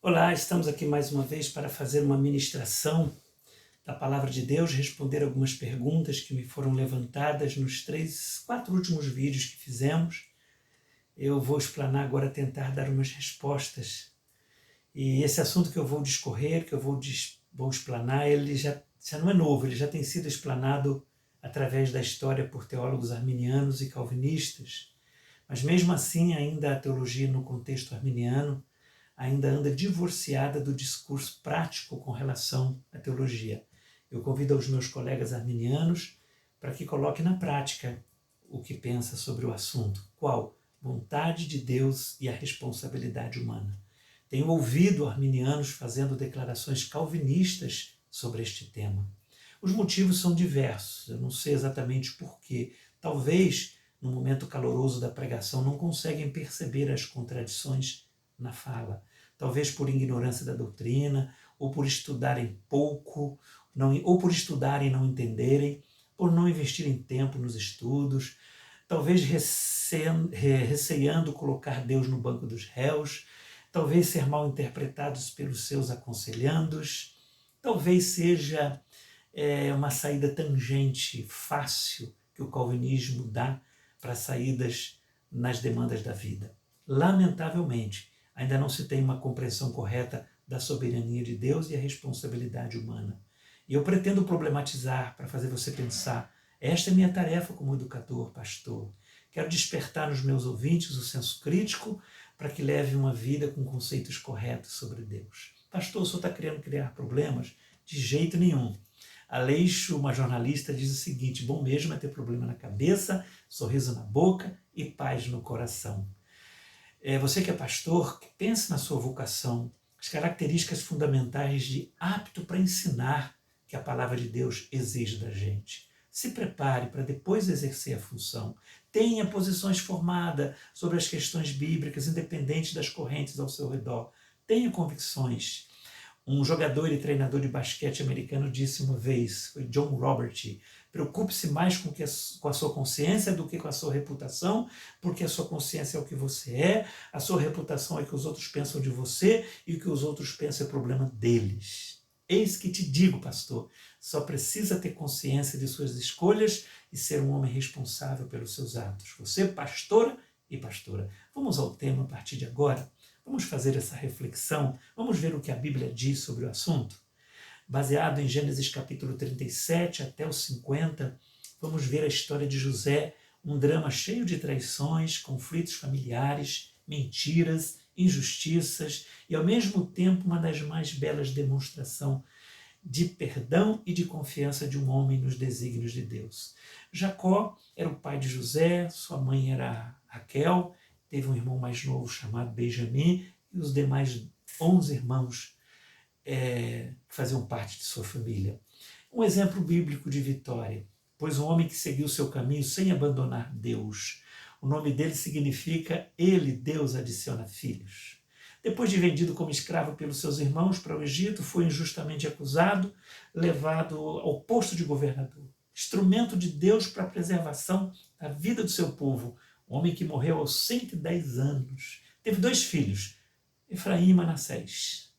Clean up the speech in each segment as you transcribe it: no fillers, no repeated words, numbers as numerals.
Olá, estamos aqui mais uma vez para fazer uma ministração da Palavra de Deus, responder algumas perguntas que me foram levantadas nos 4 últimos vídeos que fizemos. Eu vou explanar agora, tentar dar umas respostas. E esse assunto que eu vou discorrer, que eu vou explanar, ele já não é novo, ele já tem sido explanado através da história por teólogos arminianos e calvinistas. Mas mesmo assim, ainda a teologia no contexto arminiano ainda anda divorciada do discurso prático com relação à teologia. Eu convido aos meus colegas arminianos para que coloquem na prática o que pensa sobre o assunto. Qual? Vontade de Deus e a responsabilidade humana. Tenho ouvido arminianos fazendo declarações calvinistas sobre este tema. Os motivos são diversos, eu não sei exatamente porquê. Talvez, no momento caloroso da pregação, não conseguem perceber as contradições na fala. Talvez por ignorância da doutrina, ou por estudarem pouco, ou por estudarem e não entenderem, por não investirem tempo nos estudos, talvez receando colocar Deus no banco dos réus, talvez ser mal interpretados pelos seus aconselhandos, talvez seja uma saída tangente fácil que o calvinismo dá para saídas nas demandas da vida. Lamentavelmente, ainda não se tem uma compreensão correta da soberania de Deus e a responsabilidade humana. E eu pretendo problematizar para fazer você pensar. Esta é minha tarefa como educador, pastor. Quero despertar nos meus ouvintes o senso crítico para que leve uma vida com conceitos corretos sobre Deus. Pastor, o senhor está querendo criar problemas? De jeito nenhum. Aleixo, uma jornalista, diz o seguinte: bom mesmo é ter problema na cabeça, sorriso na boca e paz no coração. Você que é pastor, que pense na sua vocação, as características fundamentais de apto para ensinar que a palavra de Deus exige da gente. Se prepare para depois exercer a função. Tenha posições formadas sobre as questões bíblicas, independente das correntes ao seu redor. Tenha convicções. Um jogador e treinador de basquete americano disse uma vez, foi John Robert: preocupe-se mais com a sua consciência do que com a sua reputação, porque a sua consciência é o que você é, a sua reputação é o que os outros pensam de você, e o que os outros pensam é problema deles. Eis que te digo, pastor, só precisa ter consciência de suas escolhas e ser um homem responsável pelos seus atos. Você, pastora e pastora. Vamos ao tema a partir de agora? Vamos fazer essa reflexão, vamos ver o que a Bíblia diz sobre o assunto? Baseado em Gênesis capítulo 37 até o 50, vamos ver a história de José, um drama cheio de traições, conflitos familiares, mentiras, injustiças e, ao mesmo tempo, uma das mais belas demonstrações de perdão e de confiança de um homem nos desígnios de Deus. Jacó era o pai de José, sua mãe era Raquel, teve um irmão mais novo chamado Benjamim e os demais 11 irmãos que faziam parte de sua família. Um exemplo bíblico de vitória, pois um homem que seguiu seu caminho sem abandonar Deus. O nome dele significa Ele, Deus, adiciona filhos. Depois de vendido como escravo pelos seus irmãos para o Egito, foi injustamente acusado, levado ao posto de governador. Instrumento de Deus para a preservação da vida do seu povo. Um homem que morreu aos 110 anos. Teve 2 filhos, Efraim e Manassés.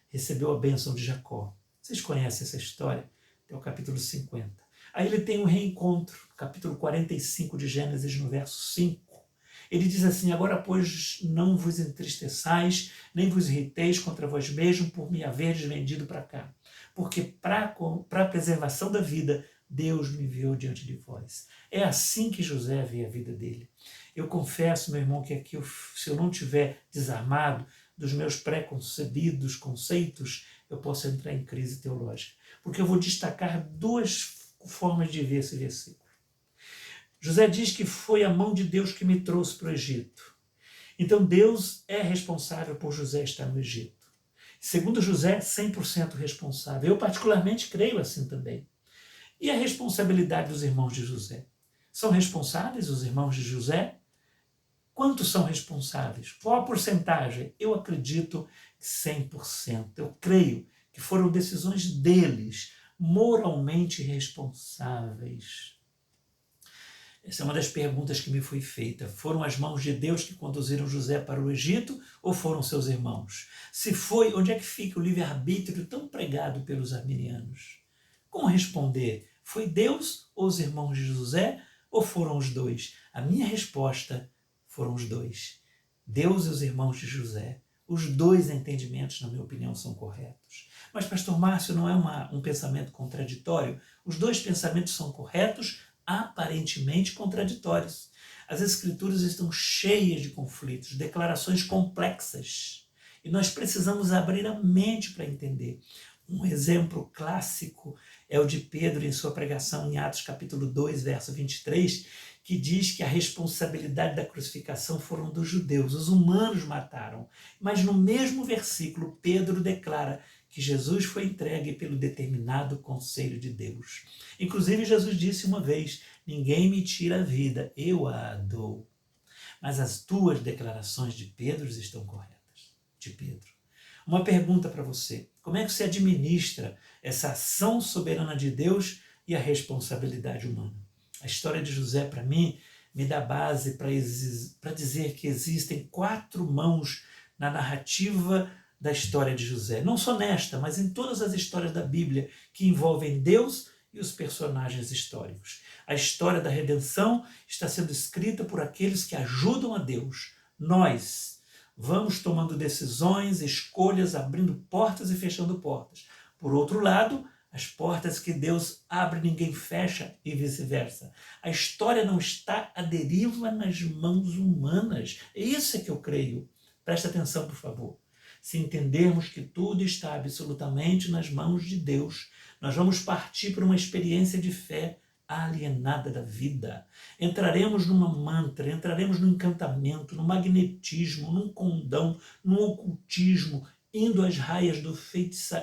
Recebeu a bênção de Jacó. Vocês conhecem essa história? Até o capítulo 50. Aí ele tem um reencontro, capítulo 45 de Gênesis, no verso 5. Ele diz assim: agora, pois, não vos entristeçais, nem vos irriteis contra vós mesmos por me haverdes vendido para cá. Porque para a preservação da vida, Deus me enviou diante de vós. É assim que José vê a vida dele. Eu confesso, meu irmão, que aqui, se eu não tiver desarmado dos meus pré-concebidos conceitos, eu posso entrar em crise teológica. Porque eu vou destacar 2 formas de ver esse versículo. José diz que foi a mão de Deus que me trouxe para o Egito. Então Deus é responsável por José estar no Egito. Segundo José, 100% responsável. Eu particularmente creio assim também. E a responsabilidade dos irmãos de José? São responsáveis os irmãos de José? Quantos são responsáveis? Qual a porcentagem? Eu acredito que 100%. Eu creio que foram decisões deles, moralmente responsáveis. Essa é uma das perguntas que me foi feita. Foram as mãos de Deus que conduziram José para o Egito ou foram seus irmãos? Se foi, onde é que fica o livre-arbítrio tão pregado pelos arminianos? Como responder? Foi Deus ou os irmãos de José ou foram os dois? A minha resposta: foram os dois. Deus e os irmãos de José. Os dois entendimentos, na minha opinião, são corretos. Mas, pastor Márcio, não é um pensamento contraditório? Os dois pensamentos são corretos, aparentemente contraditórios. As escrituras estão cheias de conflitos, declarações complexas. E nós precisamos abrir a mente para entender. Um exemplo clássico é o de Pedro em sua pregação em Atos capítulo 2, verso 23, que diz que a responsabilidade da crucificação foram dos judeus, os humanos mataram. Mas no mesmo versículo, Pedro declara que Jesus foi entregue pelo determinado conselho de Deus. Inclusive, Jesus disse uma vez: ninguém me tira a vida, eu a dou. Mas as tuas declarações de Pedro estão corretas. De Pedro. Uma pergunta para você: como é que você administra essa ação soberana de Deus e a responsabilidade humana? A história de José, para mim, me dá base para dizer que existem 4 mãos na narrativa da história de José. Não só nesta, mas em todas as histórias da Bíblia que envolvem Deus e os personagens históricos. A história da redenção está sendo escrita por aqueles que ajudam a Deus. Nós vamos tomando decisões, escolhas, abrindo portas e fechando portas. Por outro lado, as portas que Deus abre, ninguém fecha e vice-versa. A história não está à deriva nas mãos humanas. Isso é que eu creio. Presta atenção, por favor. Se entendermos que tudo está absolutamente nas mãos de Deus, nós vamos partir para uma experiência de fé alienada da vida. Entraremos numa mantra, entraremos no encantamento, no magnetismo, num condão, no ocultismo, indo às raias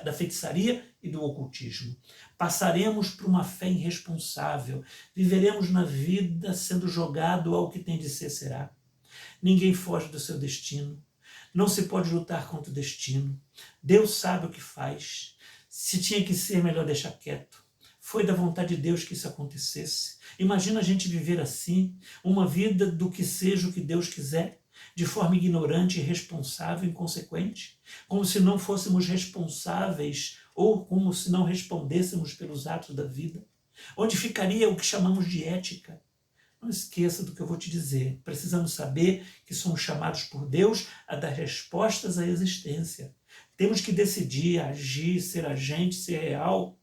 da feitiçaria e do ocultismo. Passaremos por uma fé irresponsável, viveremos na vida sendo jogado ao que tem de ser será. Ninguém foge do seu destino, não se pode lutar contra o destino. Deus sabe o que faz, se tinha que ser, melhor deixar quieto. Foi da vontade de Deus que isso acontecesse. Imagina a gente viver assim, uma vida do que seja o que Deus quiser, de forma ignorante, irresponsável, inconsequente, como se não fôssemos responsáveis ou como se não respondêssemos pelos atos da vida. Onde ficaria o que chamamos de ética? Não esqueça do que eu vou te dizer. Precisamos saber que somos chamados por Deus a dar respostas à existência. Temos que decidir, agir, ser agente, ser real,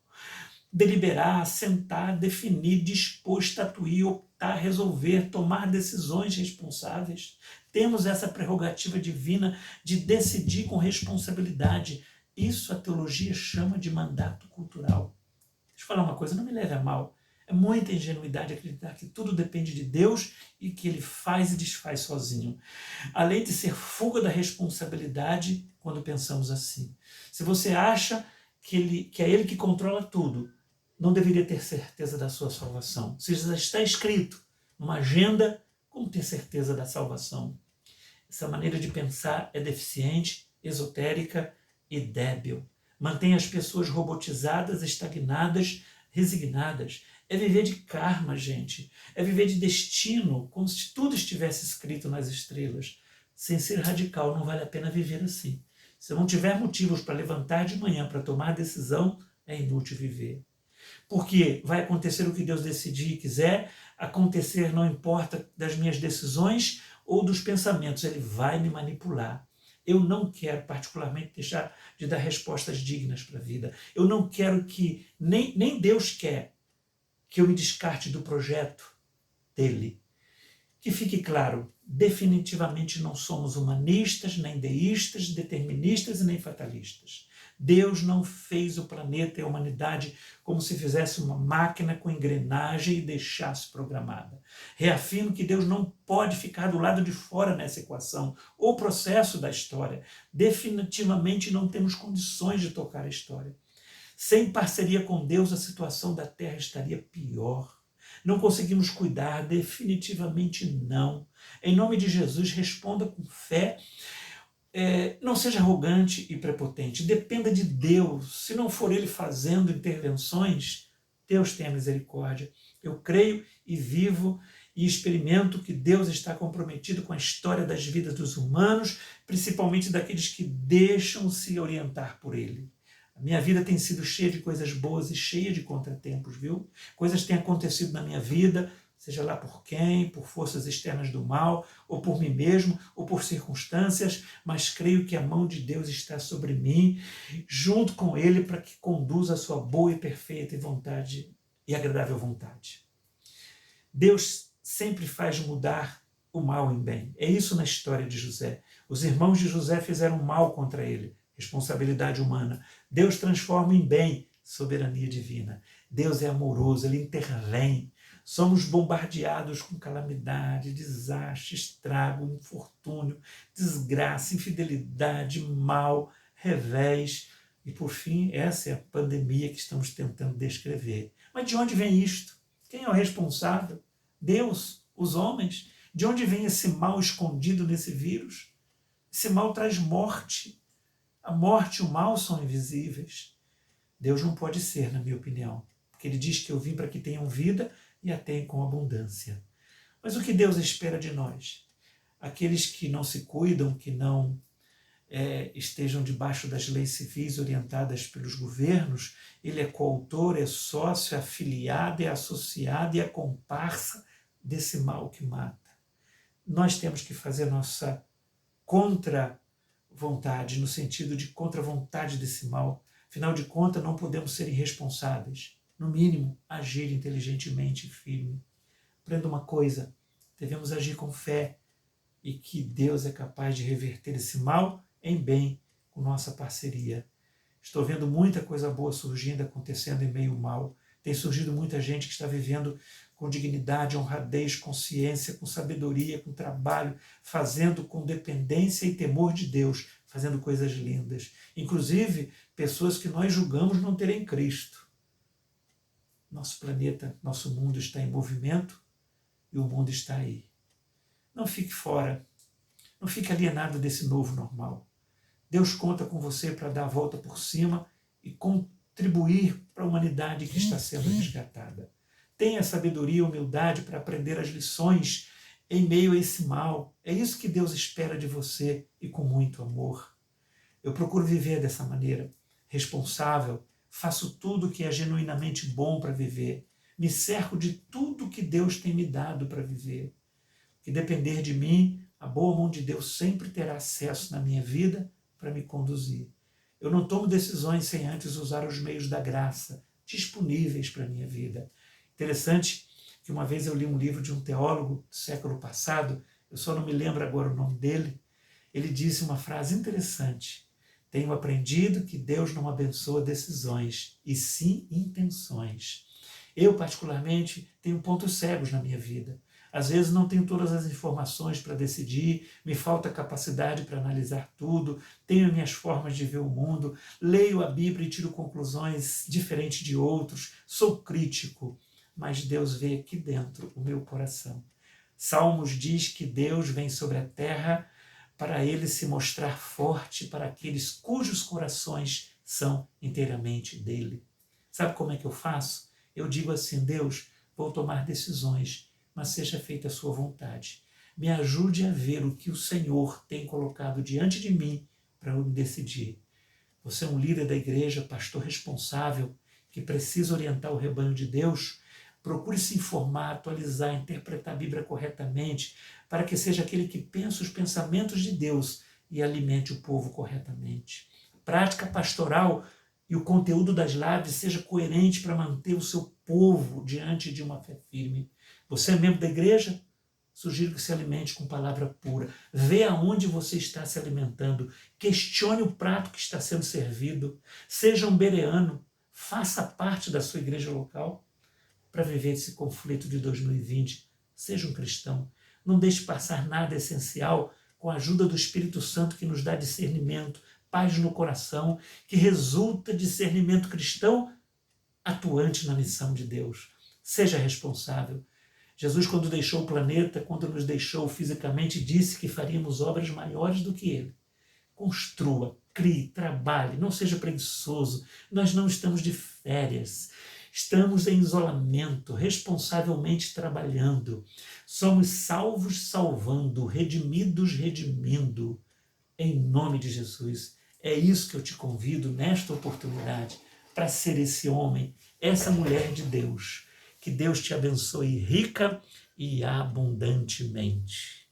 deliberar, sentar, definir, dispor, estatuir, optar, resolver, tomar decisões responsáveis. Temos essa prerrogativa divina de decidir com responsabilidade. Isso a teologia chama de mandato cultural. Deixa eu falar uma coisa, não me leve a mal. É muita ingenuidade acreditar que tudo depende de Deus e que Ele faz e desfaz sozinho. Além de ser fuga da responsabilidade quando pensamos assim. Se você acha que é Ele que controla tudo, não deveria ter certeza da sua salvação. Se já está escrito numa agenda, como ter certeza da salvação? Essa maneira de pensar é deficiente, esotérica e débil. Mantém as pessoas robotizadas, estagnadas, resignadas. É viver de karma, gente. É viver de destino, como se tudo estivesse escrito nas estrelas. Sem ser radical, não vale a pena viver assim. Se não tiver motivos para levantar de manhã para tomar decisão, é inútil viver. Porque vai acontecer o que Deus decidir e quiser, acontecer não importa das minhas decisões ou dos pensamentos, Ele vai me manipular. Eu não quero particularmente deixar de dar respostas dignas para a vida. Eu não quero que, nem Deus quer que eu me descarte do projeto dele. Que fique claro, definitivamente não somos humanistas, nem deístas, deterministas e nem fatalistas. Deus não fez o planeta e a humanidade como se fizesse uma máquina com engrenagem e deixasse programada. Reafirmo que Deus não pode ficar do lado de fora nessa equação, ou processo da história. Definitivamente não temos condições de tocar a história. Sem parceria com Deus, a situação da Terra estaria pior. Não conseguimos cuidar? Definitivamente não. Em nome de Jesus, responda com fé. Não seja arrogante e prepotente. Dependa de Deus. Se não for Ele fazendo intervenções, Deus tenha misericórdia. Eu creio e vivo e experimento que Deus está comprometido com a história das vidas dos humanos, principalmente daqueles que deixam se orientar por Ele. A minha vida tem sido cheia de coisas boas e cheia de contratempos, viu? Coisas têm acontecido na minha vida, seja lá por quem, por forças externas do mal, ou por mim mesmo, ou por circunstâncias, mas creio que a mão de Deus está sobre mim, junto com Ele, para que conduza a sua boa e perfeita vontade e agradável vontade. Deus sempre faz mudar o mal em bem. É isso na história de José. Os irmãos de José fizeram mal contra ele, responsabilidade humana. Deus transforma em bem, soberania divina. Deus é amoroso, Ele intervém. Somos bombardeados com calamidade, desastre, estrago, infortúnio, desgraça, infidelidade, mal, revés. E, por fim, essa é a pandemia que estamos tentando descrever. Mas de onde vem isto? Quem é o responsável? Deus? Os homens? De onde vem esse mal escondido nesse vírus? Esse mal traz morte. A morte e o mal são invisíveis. Deus não pode ser, na minha opinião, porque Ele diz que eu vim para que tenham vida e a tenham com abundância. Mas o que Deus espera de nós? Aqueles que não se cuidam, que não estejam debaixo das leis civis orientadas pelos governos, ele é coautor, é sócio, é afiliado, é associado e é comparsa desse mal que mata. Nós temos que fazer nossa contra-vontade, no sentido de contra-vontade desse mal. Afinal de contas, não podemos ser irresponsáveis. No mínimo, agir inteligentemente e firme. Aprenda uma coisa, devemos agir com fé e que Deus é capaz de reverter esse mal em bem com nossa parceria. Estou vendo muita coisa boa surgindo, acontecendo em meio ao mal. Tem surgido muita gente que está vivendo com dignidade, honradez, consciência, com sabedoria, com trabalho, fazendo com dependência e temor de Deus, fazendo coisas lindas. Inclusive, pessoas que nós julgamos não terem Cristo. Nosso planeta, nosso mundo está em movimento e o mundo está aí. Não fique fora, não fique alienado desse novo normal. Deus conta com você para dar a volta por cima e contribuir para a humanidade que está sendo resgatada. Tenha sabedoria e humildade para aprender as lições em meio a esse mal. É isso que Deus espera de você e com muito amor. Eu procuro viver dessa maneira, responsável, faço tudo o que é genuinamente bom para viver, me cerco de tudo que Deus tem me dado para viver. Que depender de mim, a boa mão de Deus sempre terá acesso na minha vida para me conduzir. Eu não tomo decisões sem antes usar os meios da graça disponíveis para a minha vida. Interessante que uma vez eu li um livro de um teólogo do século passado, eu só não me lembro agora o nome dele, ele disse uma frase interessante: tenho aprendido que Deus não abençoa decisões, e sim intenções. Eu, particularmente, tenho pontos cegos na minha vida. Às vezes não tenho todas as informações para decidir, me falta capacidade para analisar tudo, tenho minhas formas de ver o mundo, leio a Bíblia e tiro conclusões diferentes de outros, sou crítico, mas Deus vê aqui dentro o meu coração. Salmos diz que Deus vem sobre a terra para Ele se mostrar forte para aqueles cujos corações são inteiramente dele. Sabe como é que eu faço? Eu digo assim: Deus, vou tomar decisões, mas seja feita a sua vontade. Me ajude a ver o que o Senhor tem colocado diante de mim para eu decidir. Você é um líder da igreja, pastor responsável, que precisa orientar o rebanho de Deus. Procure se informar, atualizar, interpretar a Bíblia corretamente, para que seja aquele que pensa os pensamentos de Deus e alimente o povo corretamente. A prática pastoral e o conteúdo das lives seja coerente para manter o seu povo diante de uma fé firme. Você é membro da igreja? Sugiro que se alimente com palavra pura. Vê aonde você está se alimentando. Questione o prato que está sendo servido. Seja um bereano. Faça parte da sua igreja local para viver esse conflito de 2020. Seja um cristão. Não deixe passar nada essencial com a ajuda do Espírito Santo que nos dá discernimento, paz no coração, que resulta discernimento cristão atuante na missão de Deus. Seja responsável. Jesus, quando deixou o planeta, quando nos deixou fisicamente, disse que faríamos obras maiores do que Ele. Construa, crie, trabalhe, não seja preguiçoso. Nós não estamos de férias. Estamos em isolamento, responsavelmente trabalhando. Somos salvos salvando, redimidos redimindo. Em nome de Jesus. É isso que eu te convido nesta oportunidade, para ser esse homem, essa mulher de Deus. Que Deus te abençoe rica e abundantemente.